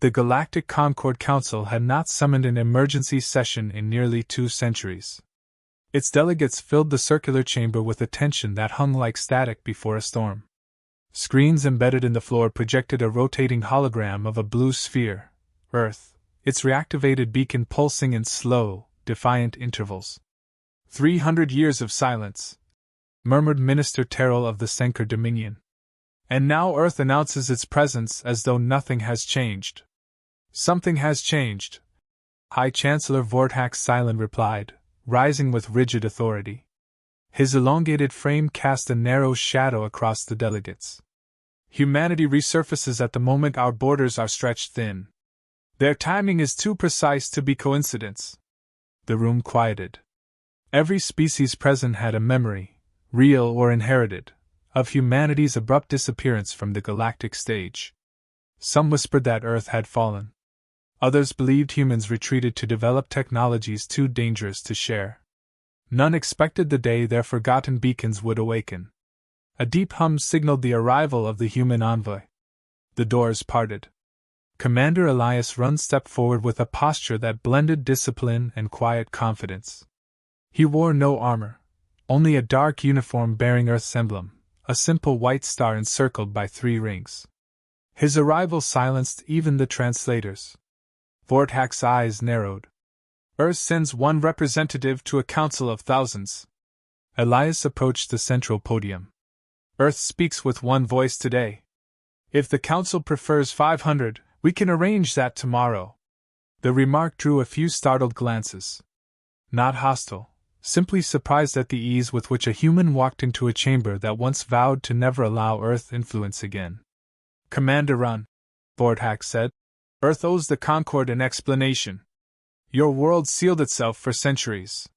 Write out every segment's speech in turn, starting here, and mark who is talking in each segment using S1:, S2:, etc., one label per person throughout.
S1: The Galactic Concord Council had not summoned an emergency session in nearly 2 centuries. Its delegates filled the circular chamber with attention that hung like static before a storm. Screens embedded in the floor projected a rotating hologram of a blue sphere, Earth, its reactivated beacon pulsing in slow, defiant intervals. 300 years of silence, murmured Minister Terrell of the Senker Dominion. And now Earth announces its presence as though nothing has changed. Something has changed, High Chancellor Vortax Silent replied, rising with rigid authority. His elongated frame cast a narrow shadow across the delegates. Humanity resurfaces at the moment our borders are stretched thin. Their timing is too precise to be coincidence. The room quieted. Every species present had a memory, real or inherited, of humanity's abrupt disappearance from the galactic stage. Some whispered that Earth had fallen. Others believed humans retreated to develop technologies too dangerous to share. None expected the day their forgotten beacons would awaken. A deep hum signaled the arrival of the human envoy. The doors parted. Commander Elias Run stepped forward with a posture that blended discipline and quiet confidence. He wore no armor, only a dark uniform bearing Earth's emblem, a simple white star encircled by 3 rings. His arrival silenced even the translators. Vortax's eyes narrowed. Earth sends one representative to a council of thousands. Elias approached the central podium. Earth speaks with one voice today. If the council prefers 500, we can arrange that tomorrow. The remark drew a few startled glances. Not hostile, simply surprised at the ease with which a human walked into a chamber that once vowed to never allow Earth influence again. Commander Run, Vortax said. Earth owes the Concord an explanation. Your world sealed itself for centuries.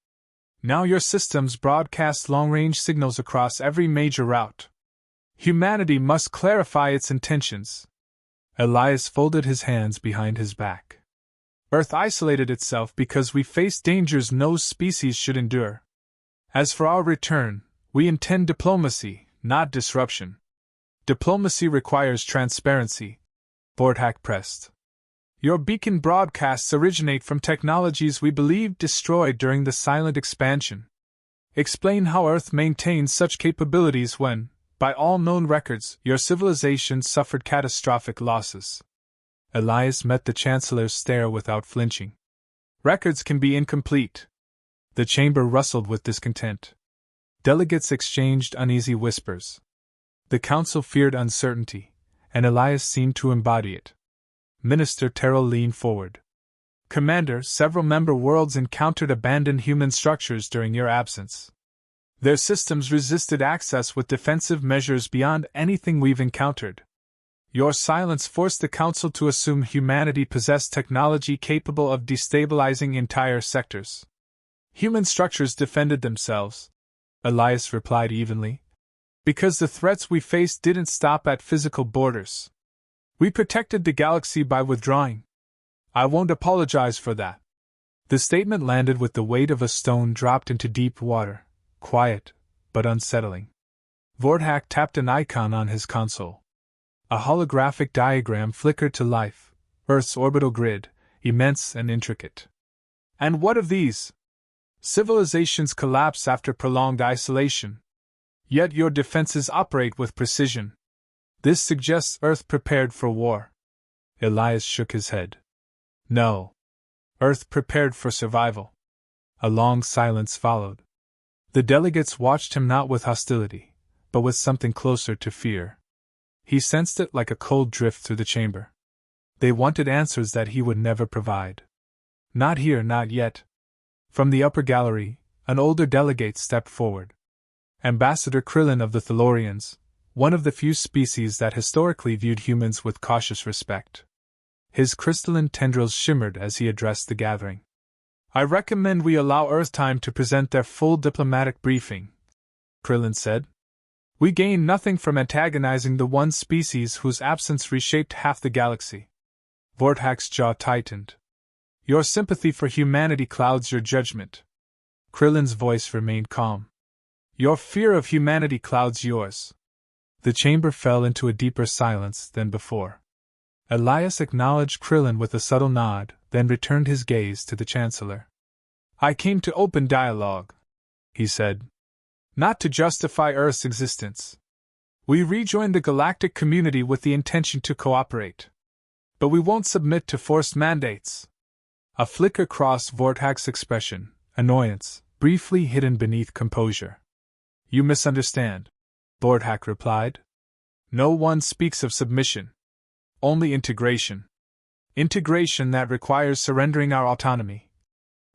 S1: Now your systems broadcast long-range signals across every major route. Humanity must clarify its intentions. Elias folded his hands behind his back. Earth isolated itself because we face dangers no species should endure. As for our return, we intend diplomacy, not disruption. Diplomacy requires transparency, Vortax pressed. Your beacon broadcasts originate from technologies we believed destroyed during the silent expansion. Explain how Earth maintains such capabilities when, by all known records, your civilization suffered catastrophic losses. Elias met the Chancellor's stare without flinching. Records can be incomplete. The chamber rustled with discontent. Delegates exchanged uneasy whispers. The Council feared uncertainty, and Elias seemed to embody it. Minister Terrell leaned forward. Commander, several member worlds encountered abandoned human structures during your absence. Their systems resisted access with defensive measures beyond anything we've encountered. Your silence forced the Council to assume humanity possessed technology capable of destabilizing entire sectors. Human structures defended themselves, Elias replied evenly, because the threats we faced didn't stop at physical borders. We protected the galaxy by withdrawing. I won't apologize for that. The statement landed with the weight of a stone dropped into deep water, quiet, but unsettling. Vortax tapped an icon on his console. A holographic diagram flickered to life, Earth's orbital grid, immense and intricate. And what of these? Civilizations collapse after prolonged isolation. Yet your defenses operate with precision. This suggests Earth prepared for war. Elias shook his head. No. Earth prepared for survival. A long silence followed. The delegates watched him not with hostility, but with something closer to fear. He sensed it like a cold drift through the chamber. They wanted answers that he would never provide. Not here, not yet. From the upper gallery, an older delegate stepped forward. Ambassador Krillin of the Thalorians, one of the few species that historically viewed humans with cautious respect. His crystalline tendrils shimmered as he addressed the gathering. I recommend we allow Earth time to present their full diplomatic briefing, Krillin said. We gain nothing from antagonizing the one species whose absence reshaped half the galaxy. Vortax's jaw tightened. Your sympathy for humanity clouds your judgment. Krillin's voice remained calm. Your fear of humanity clouds yours. The chamber fell into a deeper silence than before. Elias acknowledged Krillin with a subtle nod, then returned his gaze to the Chancellor. I came to open dialogue, he said. Not to justify Earth's existence. We rejoined the galactic community with the intention to cooperate. But we won't submit to forced mandates. A flicker crossed Vortak's expression, annoyance, briefly hidden beneath composure. You misunderstand, Vortak replied. No one speaks of submission. Only integration. Integration that requires surrendering our autonomy,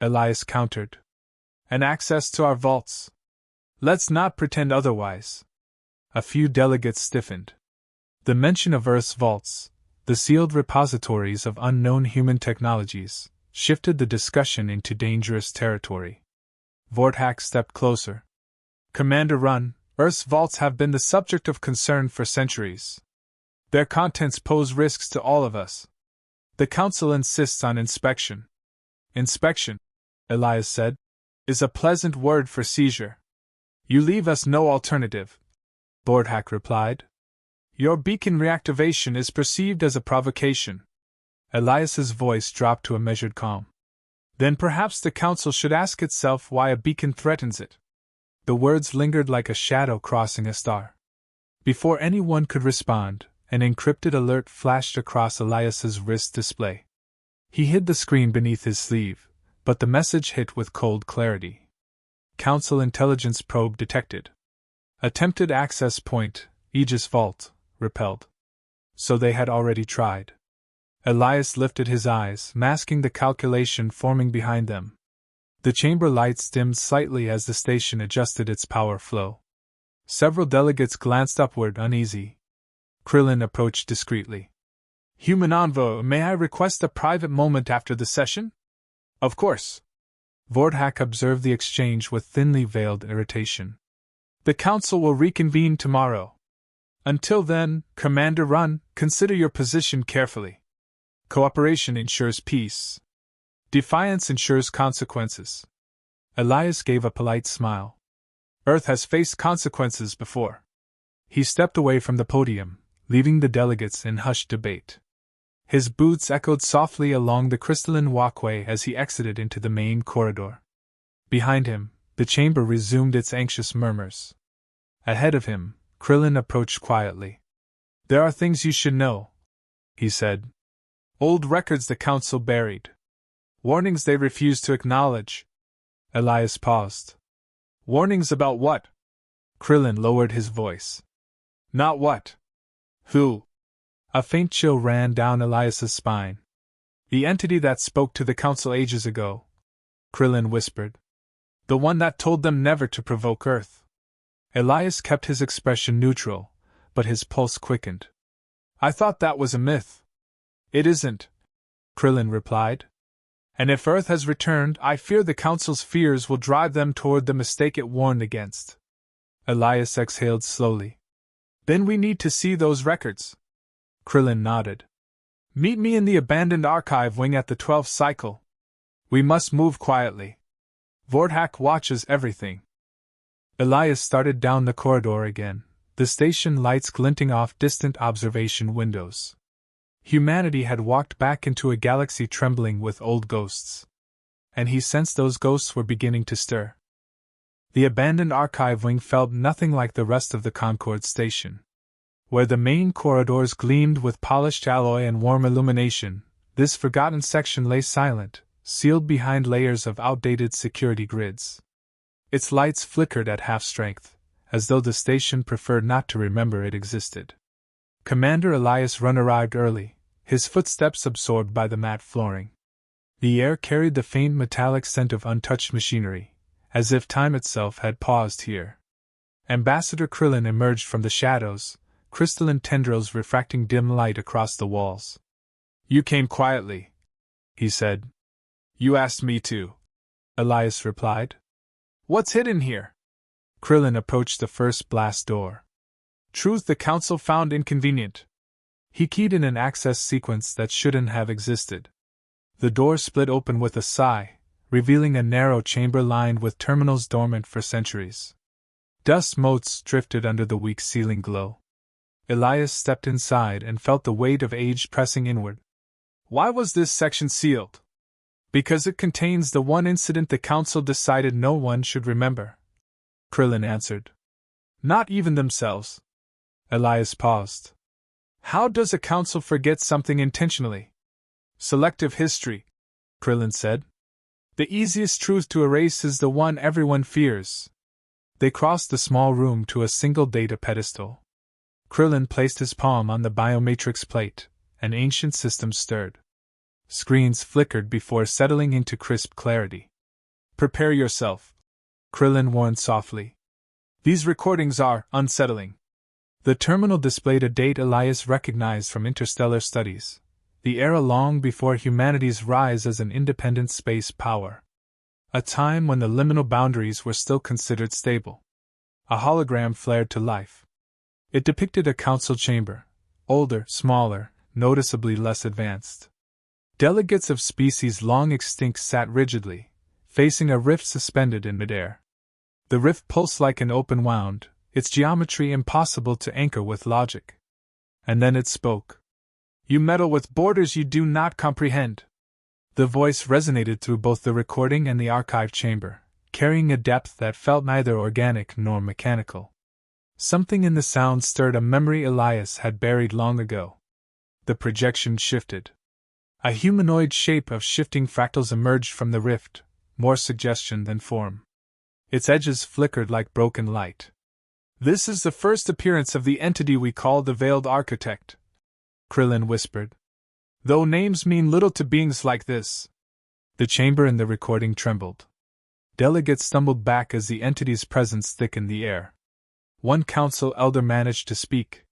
S1: Elias countered. And access to our vaults. Let's not pretend otherwise. A few delegates stiffened. The mention of Earth's vaults, the sealed repositories of unknown human technologies, shifted the discussion into dangerous territory. Vortak stepped closer. Commander Run, Earth's vaults have been the subject of concern for centuries. Their contents pose risks to all of us. The Council insists on inspection. Inspection, Elias said, is a pleasant word for seizure. You leave us no alternative, Vortak replied. Your beacon reactivation is perceived as a provocation. Elias's voice dropped to a measured calm. Then perhaps the Council should ask itself why a beacon threatens it. The words lingered like a shadow crossing a star. Before anyone could respond, an encrypted alert flashed across Elias's wrist display. He hid the screen beneath his sleeve, but the message hit with cold clarity. Council intelligence probe detected. Attempted access point, Aegis Vault, repelled. So they had already tried. Elias lifted his eyes, masking the calculation forming behind them. The chamber lights dimmed slightly as the station adjusted its power flow. Several delegates glanced upward, uneasy. Krillin approached discreetly. Human Envoy, may I request a private moment after the session? Of course. Vortak observed the exchange with thinly veiled irritation. The Council will reconvene tomorrow. Until then, Commander Run, consider your position carefully. Cooperation ensures peace. Defiance ensures consequences. Elias gave a polite smile. Earth has faced consequences before. He stepped away from the podium, leaving the delegates in hushed debate. His boots echoed softly along the crystalline walkway as he exited into the main corridor. Behind him, the chamber resumed its anxious murmurs. Ahead of him, Krillin approached quietly. There are things you should know, he said. Old records the Council buried. Warnings they refused to acknowledge. Elias paused. Warnings about what? Krillin lowered his voice. Not what. Who? A faint chill ran down Elias's spine. The entity that spoke to the Council ages ago, Krillin whispered. The one that told them never to provoke Earth. Elias kept his expression neutral, but his pulse quickened. I thought that was a myth. It isn't, Krillin replied. And if Earth has returned, I fear the Council's fears will drive them toward the mistake it warned against. Elias exhaled slowly. Then we need to see those records. Krillin nodded. Meet me in the abandoned archive wing at the 12th cycle. We must move quietly. Vortak watches everything. Elias started down the corridor again, the station lights glinting off distant observation windows. Humanity had walked back into a galaxy trembling with old ghosts. And he sensed those ghosts were beginning to stir. The abandoned archive wing felt nothing like the rest of the Concord station. Where the main corridors gleamed with polished alloy and warm illumination, this forgotten section lay silent, sealed behind layers of outdated security grids. Its lights flickered at half-strength, as though the station preferred not to remember it existed. Commander Elias Run arrived early, his footsteps absorbed by the matte flooring. The air carried the faint metallic scent of untouched machinery, as if time itself had paused here. Ambassador Krillin emerged from the shadows, crystalline tendrils refracting dim light across the walls. You came quietly, he said. You asked me to, Elias replied. What's hidden here? Krillin approached the first blast door. Truth the Council found inconvenient. He keyed in an access sequence that shouldn't have existed. The door split open with a sigh, revealing a narrow chamber lined with terminals dormant for centuries. Dust motes drifted under the weak ceiling glow. Elias stepped inside and felt the weight of age pressing inward. Why was this section sealed? Because it contains the one incident the council decided no one should remember, Krillin answered. Not even themselves. Elias paused. How does a council forget something intentionally? Selective history, Krillin said. The easiest truth to erase is the one everyone fears. They crossed the small room to a single data pedestal. Krillin placed his palm on the biomatrix plate. An ancient system stirred. Screens flickered before settling into crisp clarity. Prepare yourself, Krillin warned softly. These recordings are unsettling. The terminal displayed a date Elias recognized from interstellar studies, the era long before humanity's rise as an independent space power. A time when the liminal boundaries were still considered stable. A hologram flared to life. It depicted a council chamber, older, smaller, noticeably less advanced. Delegates of species long extinct sat rigidly, facing a rift suspended in midair. The rift pulsed like an open wound, its geometry impossible to anchor with logic. And then it spoke. You meddle with borders you do not comprehend. The voice resonated through both the recording and the archive chamber, carrying a depth that felt neither organic nor mechanical. Something in the sound stirred a memory Elias had buried long ago. The projection shifted. A humanoid shape of shifting fractals emerged from the rift, more suggestion than form. Its edges flickered like broken light. This is the first appearance of the entity we call the Veiled Architect, Krillin whispered. Though names mean little to beings like this. The chamber in the recording trembled. Delegates stumbled back as the entity's presence thickened the air. One council elder managed to speak.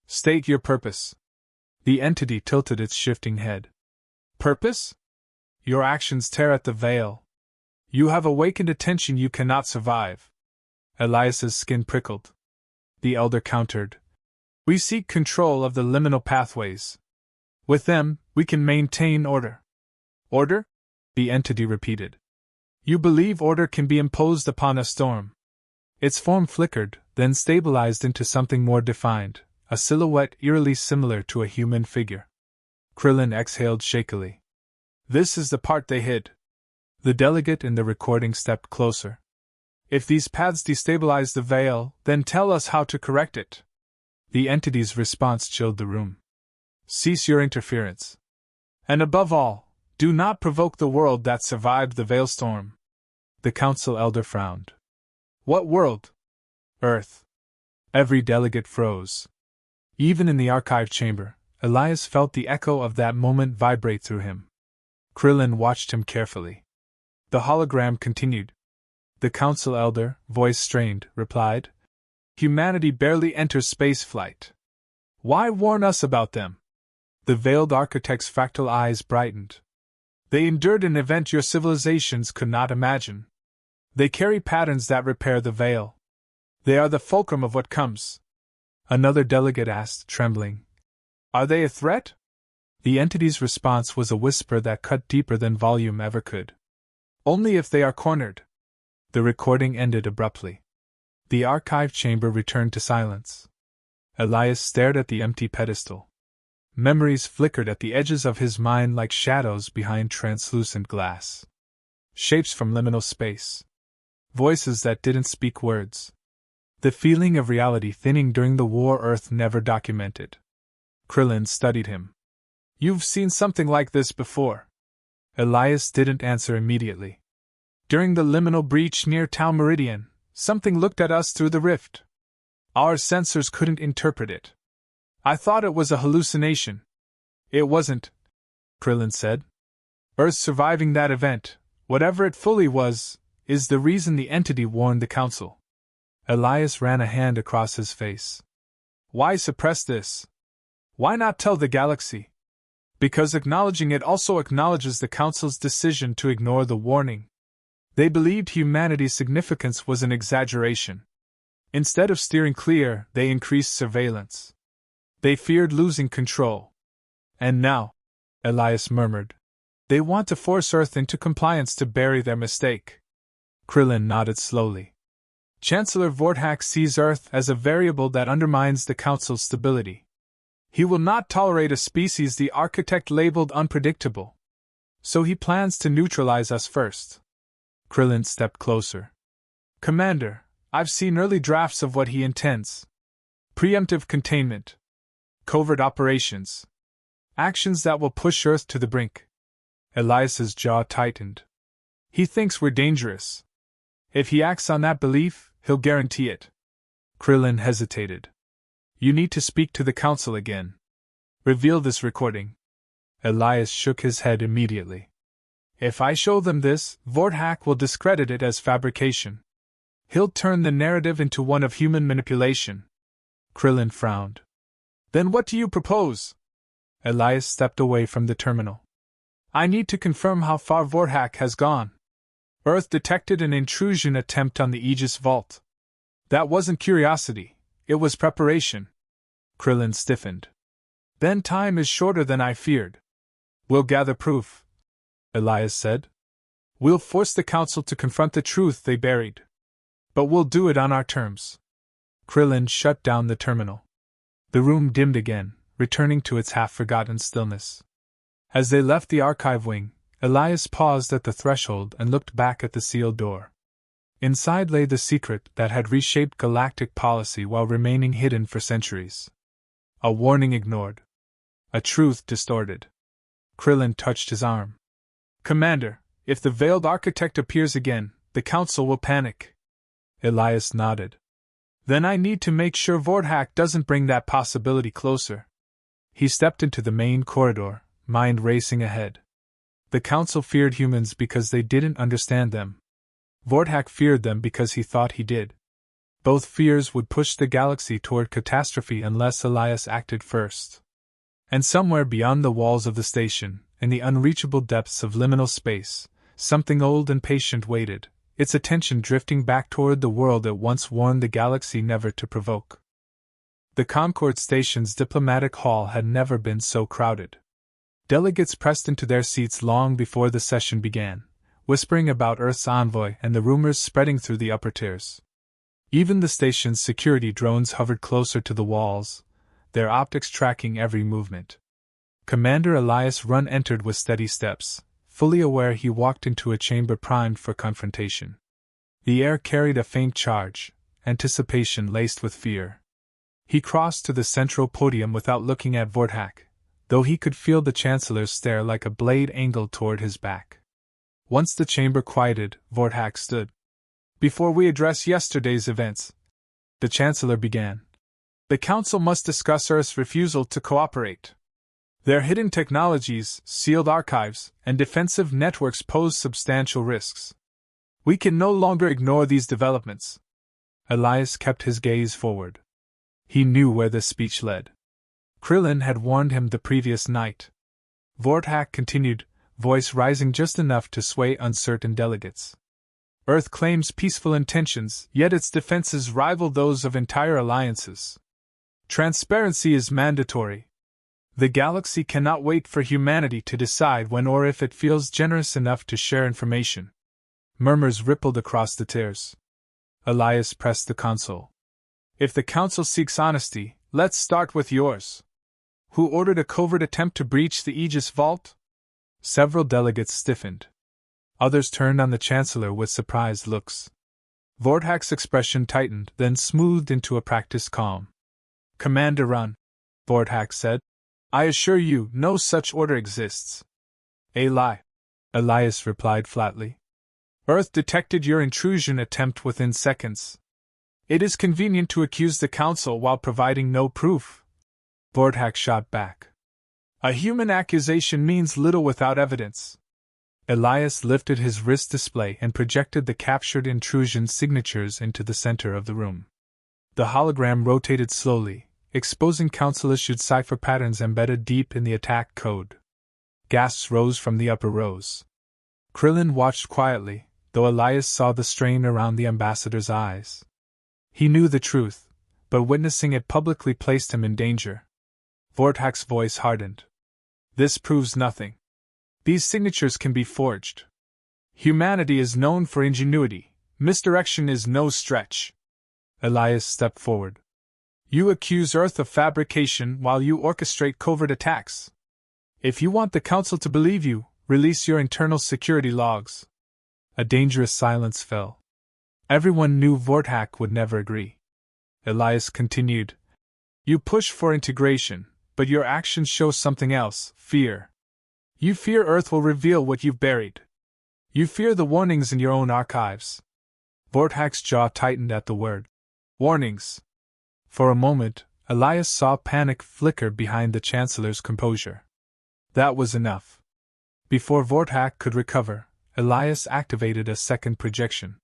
S1: State your purpose. The entity tilted its shifting head. Purpose? Your actions tear at the veil. You have awakened attention you cannot survive. Elias's skin prickled. The elder countered. We seek control of the liminal pathways. With them, we can maintain order. Order? The entity repeated. You believe order can be imposed upon a storm. Its form flickered, then stabilized into something more defined, a silhouette eerily similar to a human figure. Krillin exhaled shakily. This is the part they hid. The delegate in the recording stepped closer. If these paths destabilize the veil, then tell us how to correct it. The entity's response chilled the room. Cease your interference. And above all, do not provoke the world that survived the veil storm. The council elder frowned. What world? Earth. Every delegate froze. Even in the archive chamber, Elias felt the echo of that moment vibrate through him. Krillin watched him carefully. The hologram continued. The council elder, voice strained, replied, Humanity barely enters spaceflight. Why warn us about them? The veiled architect's fractal eyes brightened. They endured an event your civilizations could not imagine. They carry patterns that repair the veil. They are the fulcrum of what comes. Another delegate asked, trembling. Are they a threat? The entity's response was a whisper that cut deeper than volume ever could. Only if they are cornered. The recording ended abruptly. The archive chamber returned to silence. Elias stared at the empty pedestal. Memories flickered at the edges of his mind like shadows behind translucent glass. Shapes from liminal space. Voices that didn't speak words. The feeling of reality thinning during the war Earth never documented. Krillin studied him. You've seen something like this before. Elias didn't answer immediately. During the liminal breach near Tau Meridian, something looked at us through the rift. Our sensors couldn't interpret it. I thought it was a hallucination. It wasn't, Krillin said. Earth surviving that event, whatever it fully was, is the reason the entity warned the Council. Elias ran a hand across his face. Why suppress this? Why not tell the galaxy? Because acknowledging it also acknowledges the Council's decision to ignore the warning. They believed humanity's significance was an exaggeration. Instead of steering clear, they increased surveillance. They feared losing control. And now, Elias murmured, they want to force Earth into compliance to bury their mistake. Krillin nodded slowly. Chancellor Vorthak sees Earth as a variable that undermines the Council's stability. He will not tolerate a species the architect labeled unpredictable. So he plans to neutralize us first. Krillin stepped closer. Commander, I've seen early drafts of what he intends. Preemptive containment. Covert operations. Actions that will push Earth to the brink. Elias's jaw tightened. He thinks we're dangerous. If he acts on that belief, he'll guarantee it. Krillin hesitated. You need to speak to the Council again. Reveal this recording. Elias shook his head immediately. If I show them this, Vorthak will discredit it as fabrication. He'll turn the narrative into one of human manipulation. Krillin frowned. Then what do you propose? Elias stepped away from the terminal. I need to confirm how far Vorthak has gone. Earth detected an intrusion attempt on the Aegis Vault. That wasn't curiosity, it was preparation. Krillin stiffened. Then time is shorter than I feared. We'll gather proof, Elias said. We'll force the Council to confront the truth they buried. But we'll do it on our terms. Krillin shut down the terminal. The room dimmed again, returning to its half-forgotten stillness. As they left the archive wing, Elias paused at the threshold and looked back at the sealed door. Inside lay the secret that had reshaped galactic policy while remaining hidden for centuries. A warning ignored. A truth distorted. Krillin touched his arm. Commander, if the veiled architect appears again, the Council will panic. Elias nodded. Then I need to make sure Vorthak doesn't bring that possibility closer. He stepped into the main corridor, mind racing ahead. The Council feared humans because they didn't understand them. Vorthak feared them because he thought he did. Both fears would push the galaxy toward catastrophe unless Elias acted first. And somewhere beyond the walls of the station, in the unreachable depths of liminal space, something old and patient waited, its attention drifting back toward the world it once warned the galaxy never to provoke. The Concord Station's diplomatic hall had never been so crowded. Delegates pressed into their seats long before the session began, whispering about Earth's envoy and the rumors spreading through the upper tiers. Even the station's security drones hovered closer to the walls, their optics tracking every movement. Commander Elias Run entered with steady steps, fully aware he walked into a chamber primed for confrontation. The air carried a faint charge, anticipation laced with fear. He crossed to the central podium without looking at Vorthak, though he could feel the Chancellor's stare like a blade angled toward his back. Once the chamber quieted, Vorthak stood. Before we address yesterday's events, the Chancellor began. The Council must discuss Earth's refusal to cooperate. Their hidden technologies, sealed archives, and defensive networks pose substantial risks. We can no longer ignore these developments. Elias kept his gaze forward. He knew where this speech led. Krillin had warned him the previous night. Vorthak continued, voice rising just enough to sway uncertain delegates. Earth claims peaceful intentions, yet its defenses rival those of entire alliances. Transparency is mandatory. The galaxy cannot wait for humanity to decide when or if it feels generous enough to share information. Murmurs rippled across the tiers. Elias pressed the console. If the Council seeks honesty, let's start with yours. Who ordered a covert attempt to breach the Aegis Vault? Several delegates stiffened. Others turned on the Chancellor with surprised looks. Vorthak's expression tightened, then smoothed into a practiced calm. Commander Run, Vorthak said. I assure you, no such order exists. A lie, Elias replied flatly. Earth detected your intrusion attempt within seconds. It is convenient to accuse the Council while providing no proof. Vorthak shot back. A human accusation means little without evidence. Elias lifted his wrist display and projected the captured intrusion signatures into the center of the room. The hologram rotated slowly, exposing Council-issued cipher patterns embedded deep in the attack code. Gasps rose from the upper rows. Krillin watched quietly, though Elias saw the strain around the ambassador's eyes. He knew the truth, but witnessing it publicly placed him in danger. Vorthak's voice hardened. This proves nothing. These signatures can be forged. Humanity is known for ingenuity, Misdirection is no stretch. Elias stepped forward. You accuse Earth of fabrication while you orchestrate covert attacks. If you want the Council to believe you, release your internal security logs. A dangerous silence fell. Everyone knew Vorthak would never agree. Elias continued. You push for integration, but your actions show something else, fear. You fear Earth will reveal what you've buried. You fear the warnings in your own archives. Vorthak's jaw tightened at the word. Warnings. For a moment, Elias saw panic flicker behind the Chancellor's composure. That was enough. Before Vorthak could recover, Elias activated a second projection.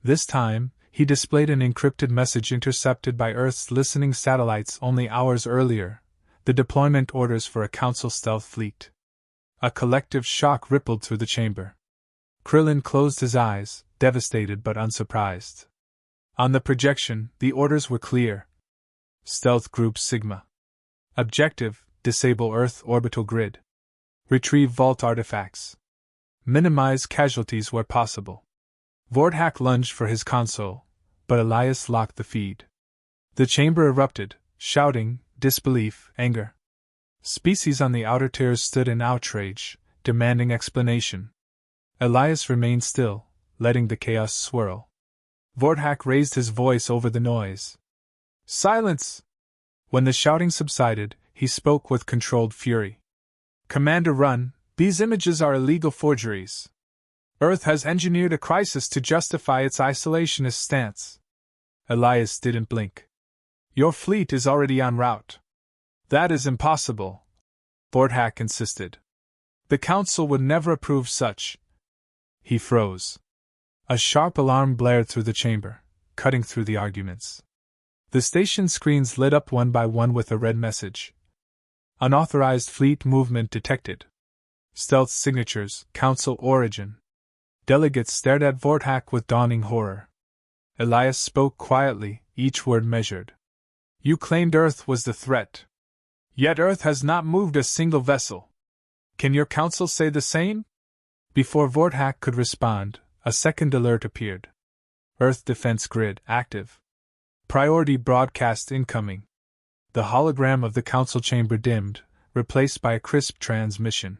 S1: This time, he displayed an encrypted message intercepted by Earth's listening satellites only hours earlier, the deployment orders for a Council stealth fleet. A collective shock rippled through the chamber. Krillin closed his eyes, devastated but unsurprised. On the projection, the orders were clear. Stealth Group Sigma. Objective: disable Earth orbital grid. Retrieve vault artifacts. Minimize casualties where possible. Vorthak lunged for his console, but Elias locked the feed. The chamber erupted, shouting, disbelief, anger. Species on the outer tiers stood in outrage, demanding explanation. Elias remained still, letting the chaos swirl. Vorthak raised his voice over the noise. Silence! When the shouting subsided, he spoke with controlled fury. Commander Run, these images are illegal forgeries. Earth has engineered a crisis to justify its isolationist stance. Elias didn't blink. Your fleet is already en route. That is impossible, Vorthak insisted. The Council would never approve such. He froze. A sharp alarm blared through the chamber, cutting through the arguments. The station screens lit up one by one with a red message. Unauthorized fleet movement detected. Stealth signatures, Council origin. Delegates stared at Vorthak with dawning horror. Elias spoke quietly, each word measured. You claimed Earth was the threat. Yet Earth has not moved a single vessel. Can your Council say the same? Before Vorthak could respond, a second alert appeared. Earth Defense Grid active. Priority broadcast incoming. The hologram of the Council chamber dimmed, replaced by a crisp transmission.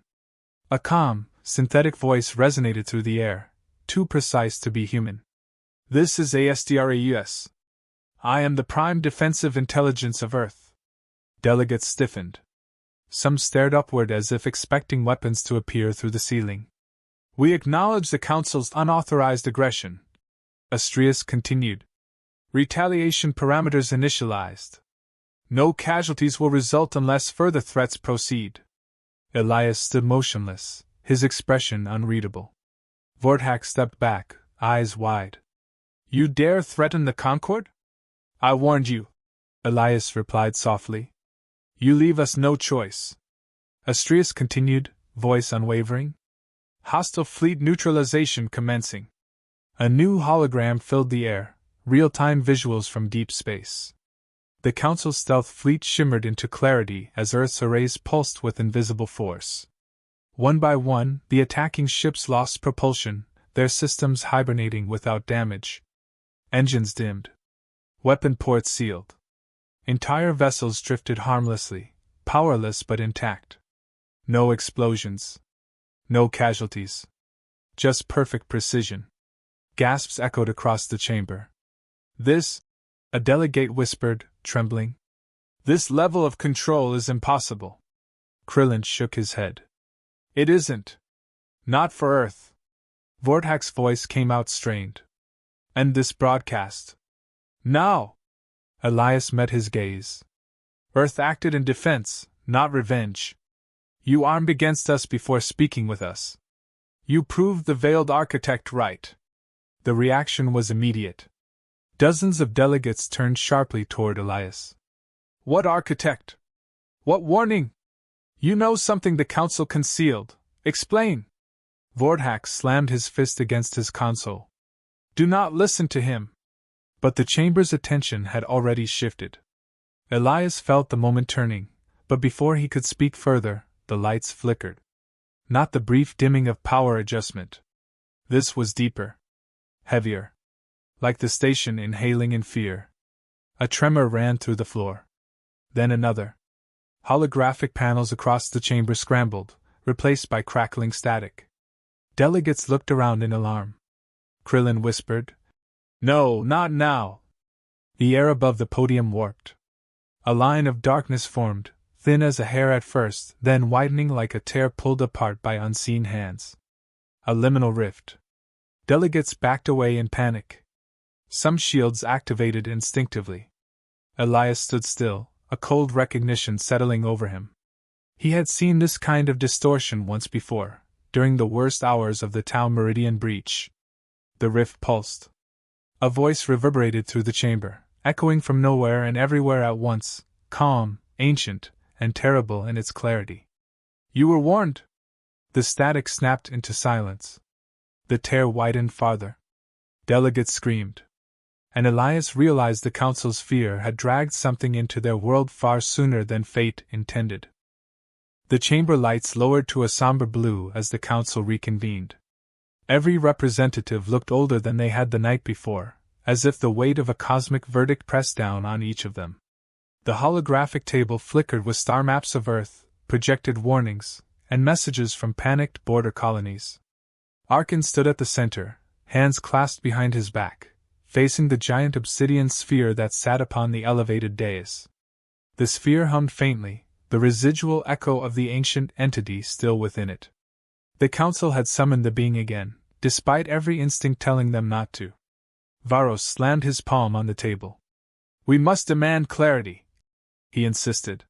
S1: A calm, synthetic voice resonated through the air, too precise to be human. This is ASDRAUS. I am the prime defensive intelligence of Earth. Delegates stiffened. Some stared upward as if expecting weapons to appear through the ceiling. We acknowledge the Council's unauthorized aggression. Astrius continued. Retaliation parameters initialized. No casualties will result unless further threats proceed. Elias stood motionless, his expression unreadable. Vorthak stepped back, eyes wide. You dare threaten the Concord? I warned you, Elias replied softly. You leave us no choice. Astrius continued, voice unwavering. Hostile fleet neutralization commencing. A new hologram filled the air, real-time visuals from deep space. The Council's stealth fleet shimmered into clarity as Earth's arrays pulsed with invisible force. One by one, the attacking ships lost propulsion, their systems hibernating without damage. Engines dimmed. Weapon ports sealed. Entire vessels drifted harmlessly, powerless but intact. No explosions. No casualties. Just perfect precision. Gasps echoed across the chamber. This, a delegate whispered, trembling. This level of control is impossible. Krillin shook his head. It isn't. Not for Earth. Vorthak's voice came out strained. End this broadcast. Now! Elias met his gaze. Earth acted in defense, not revenge. You armed against us before speaking with us. You proved the Veiled Architect right. The reaction was immediate. Dozens of delegates turned sharply toward Elias. What architect? What warning? You know something the Council concealed. Explain. Vorthak slammed his fist against his console. Do not listen to him. But the chamber's attention had already shifted. Elias felt the moment turning, but before he could speak further, the lights flickered. Not the brief dimming of power adjustment. This was deeper. Heavier. like the station inhaling in fear. A tremor ran through the floor. Then another. Holographic panels across the chamber scrambled, replaced by crackling static. Delegates looked around in alarm. Krillin whispered, "No, not now!" The air above the podium warped. A line of darkness formed, thin as a hair at first, then widening like a tear pulled apart by unseen hands. A liminal rift. Delegates backed away in panic. Some shields activated instinctively. Elias stood still, a cold recognition settling over him. He had seen this kind of distortion once before, during the worst hours of the Tau Meridian breach. The rift pulsed. A voice reverberated through the chamber, echoing from nowhere and everywhere at once, calm, ancient, and terrible in its clarity. "You were warned!" The static snapped into silence. The tear widened farther. Delegates screamed. And Elias realized the Council's fear had dragged something into their world far sooner than fate intended. The chamber lights lowered to a somber blue as the Council reconvened. Every representative looked older than they had the night before, as if the weight of a cosmic verdict pressed down on each of them. The holographic table flickered with star maps of Earth, projected warnings, and messages from panicked border colonies. Arkin stood at the center, hands clasped behind his back, facing the giant obsidian sphere that sat upon the elevated dais. The sphere hummed faintly, the residual echo of the ancient entity still within it. The Council had summoned the being again, despite every instinct telling them not to. Varos slammed his palm on the table. "We must demand clarity," he insisted.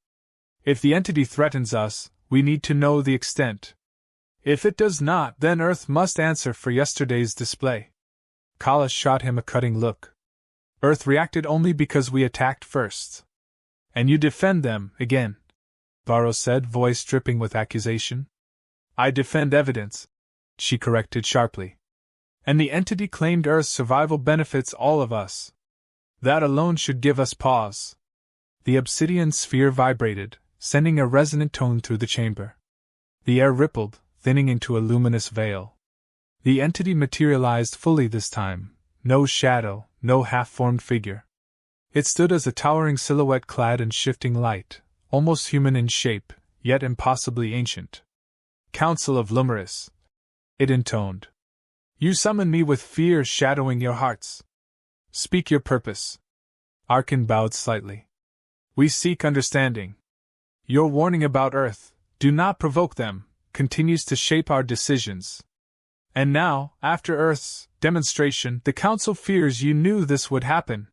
S1: "If the entity threatens us, we need to know the extent. If it does not, then Earth must answer for yesterday's display." Kala shot him a cutting look. "Earth reacted only because we attacked first. And you defend them, again," Varos said, voice dripping with accusation. "I defend evidence," she corrected sharply. "And the entity claimed Earth's survival benefits all of us. That alone should give us pause." The obsidian sphere vibrated, sending a resonant tone through the chamber. The air rippled, thinning into a luminous veil. The entity materialized fully this time, no shadow, no half-formed figure. It stood as a towering silhouette clad in shifting light, almost human in shape, yet impossibly ancient. "Council of Lumeris," it intoned. "You summon me with fear shadowing your hearts. Speak your purpose." Arkin bowed slightly. "We seek understanding. Your warning about Earth, 'Do not provoke them,' continues to shape our decisions. And now, after Earth's demonstration, the Council fears you knew this would happen."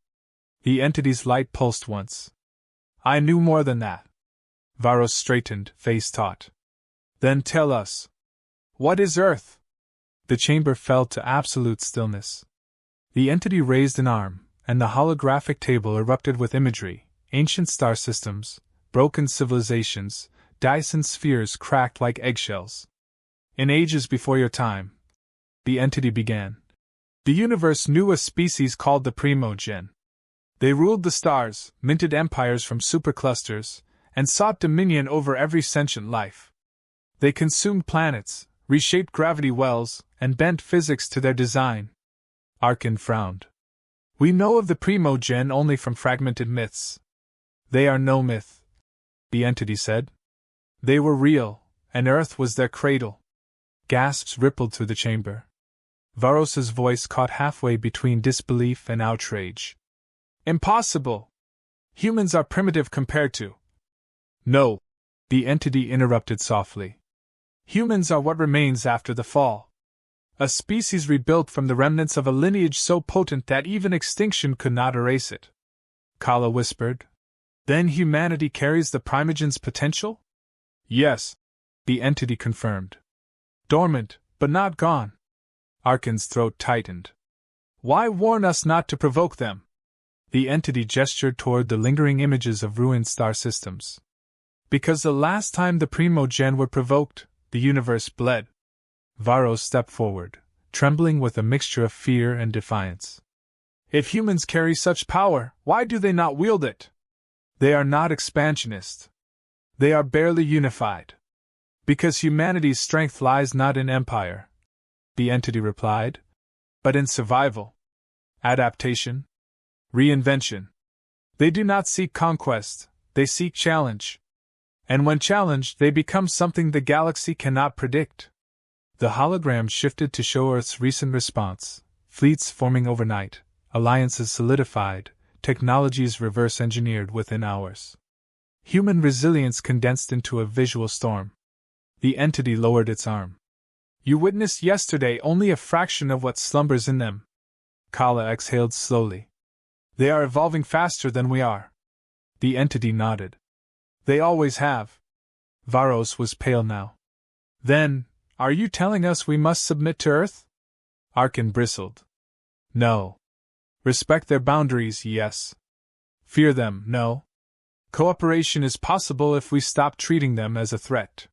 S1: The entity's light pulsed once. "I knew more than that." Varos straightened, face taut. "Then tell us. What is Earth?" The chamber fell to absolute stillness. The entity raised an arm, and the holographic table erupted with imagery, ancient star systems, broken civilizations, Dyson spheres cracked like eggshells. "In ages before your time," the entity began, "the universe knew a species called the Primogen. They ruled the stars, minted empires from superclusters, and sought dominion over every sentient life. They consumed planets, reshaped gravity wells, and bent physics to their design." Arkin frowned. "We know of the Primogen only from fragmented myths." "They are no myth," the entity said. "They were real, and Earth was their cradle." Gasps rippled through the chamber. Varos's voice caught halfway between disbelief and outrage. "Impossible! Humans are primitive compared to—" "No," the entity interrupted softly. "Humans are what remains after the fall. A species rebuilt from the remnants of a lineage so potent that even extinction could not erase it." Kala whispered. "Then humanity carries the Primogen's potential?" "Yes," the entity confirmed. "Dormant, but not gone." Arkin's throat tightened. "Why warn us not to provoke them?" The entity gestured toward the lingering images of ruined star systems. "Because the last time the Primogen were provoked, the universe bled." Varos stepped forward, trembling with a mixture of fear and defiance. "If humans carry such power, why do they not wield it? They are not expansionist. They are barely unified. Because humanity's strength lies not in empire," the entity replied, "but in survival. Adaptation? Reinvention. They do not seek conquest, they seek challenge. And when challenged, they become something the galaxy cannot predict. The hologram shifted to show Earth's recent response: fleets forming overnight, alliances solidified, technologies reverse engineered within hours. Human resilience condensed into a visual storm. The entity lowered its arm. You witnessed yesterday only a fraction of what slumbers in them. Kala exhaled slowly. They are evolving faster than we are. The entity nodded. They always have. Varos was pale now. Then, are you telling us we must submit to Earth? Arkin bristled. No. Respect their boundaries, yes. Fear them, no. Cooperation is possible if we stop treating them as a threat.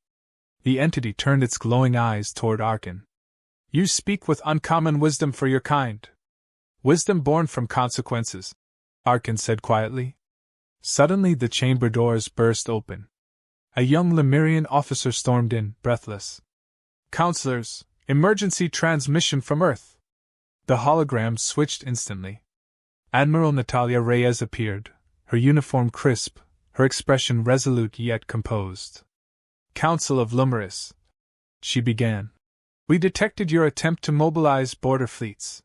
S1: The entity turned its glowing eyes toward Arkin. You speak with uncommon wisdom for your kind. Wisdom born from consequences, Arkin said quietly. Suddenly the chamber doors burst open. A young Lemurian officer stormed in, breathless. Counselors, emergency transmission from Earth. The hologram switched instantly. Admiral Natalia Reyes appeared, her uniform crisp, her expression resolute yet composed. Council of Lumeris, she began. We detected your attempt to mobilize border fleets.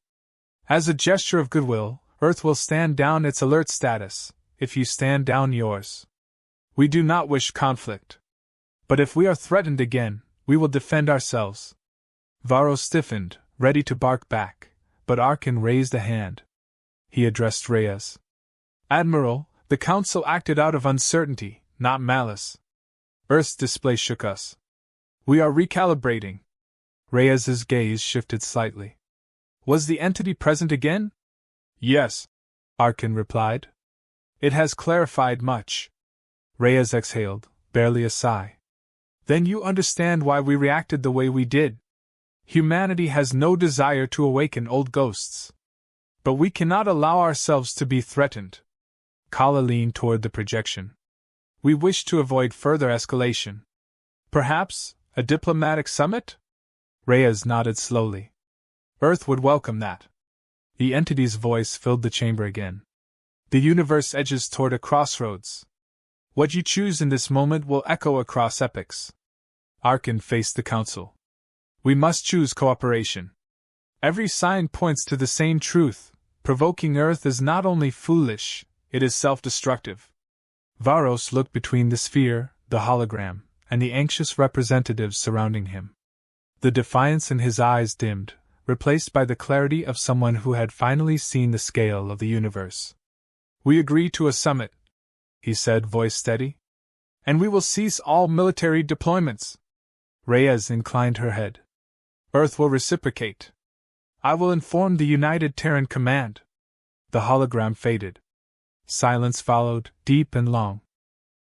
S1: As a gesture of goodwill, Earth will stand down its alert status, if you stand down yours. We do not wish conflict. But if we are threatened again, we will defend ourselves. Varro stiffened, ready to bark back, but Arkin raised a hand. He addressed Reyes. Admiral, the Council acted out of uncertainty, not malice. Earth's display shook us. We are recalibrating. Reyes's gaze shifted slightly. Was the entity present again? Yes, Arkin replied. It has clarified much. Reyes exhaled, barely a sigh. Then you understand why we reacted the way we did. Humanity has no desire to awaken old ghosts. But we cannot allow ourselves to be threatened. Kala leaned toward the projection. We wish to avoid further escalation. Perhaps a diplomatic summit? Reyes nodded slowly. Earth would welcome that. The entity's voice filled the chamber again. The universe edges toward a crossroads. What you choose in this moment will echo across epochs. Arkin faced the council. We must choose cooperation. Every sign points to the same truth. Provoking Earth is not only foolish, it is self-destructive. Varos looked between the sphere, the hologram, and the anxious representatives surrounding him. The defiance in his eyes dimmed, replaced by the clarity of someone who had finally seen the scale of the universe. We agree to a summit, he said, voice steady. And we will cease all military deployments. Reyes inclined her head. Earth will reciprocate. I will inform the United Terran Command. The hologram faded. Silence followed, deep and long.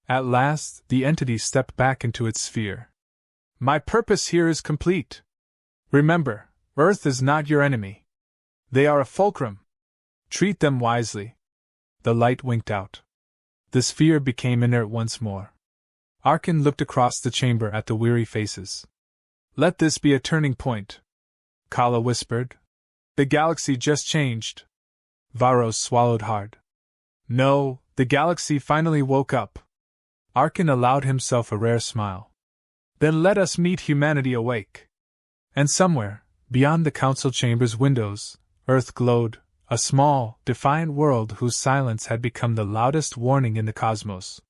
S1: At last, the entity stepped back into its sphere. My purpose here is complete. Remember, Earth is not your enemy. They are a fulcrum. Treat them wisely. The light winked out. The sphere became inert once more. Arkin looked across the chamber at the weary faces. Let this be a turning point. Kala whispered. The galaxy just changed. Varos swallowed hard. No, the galaxy finally woke up. Arkin allowed himself a rare smile. Then let us meet humanity awake. And somewhere, beyond the council chamber's windows, Earth glowed, a small, defiant world whose silence had become the loudest warning in the cosmos.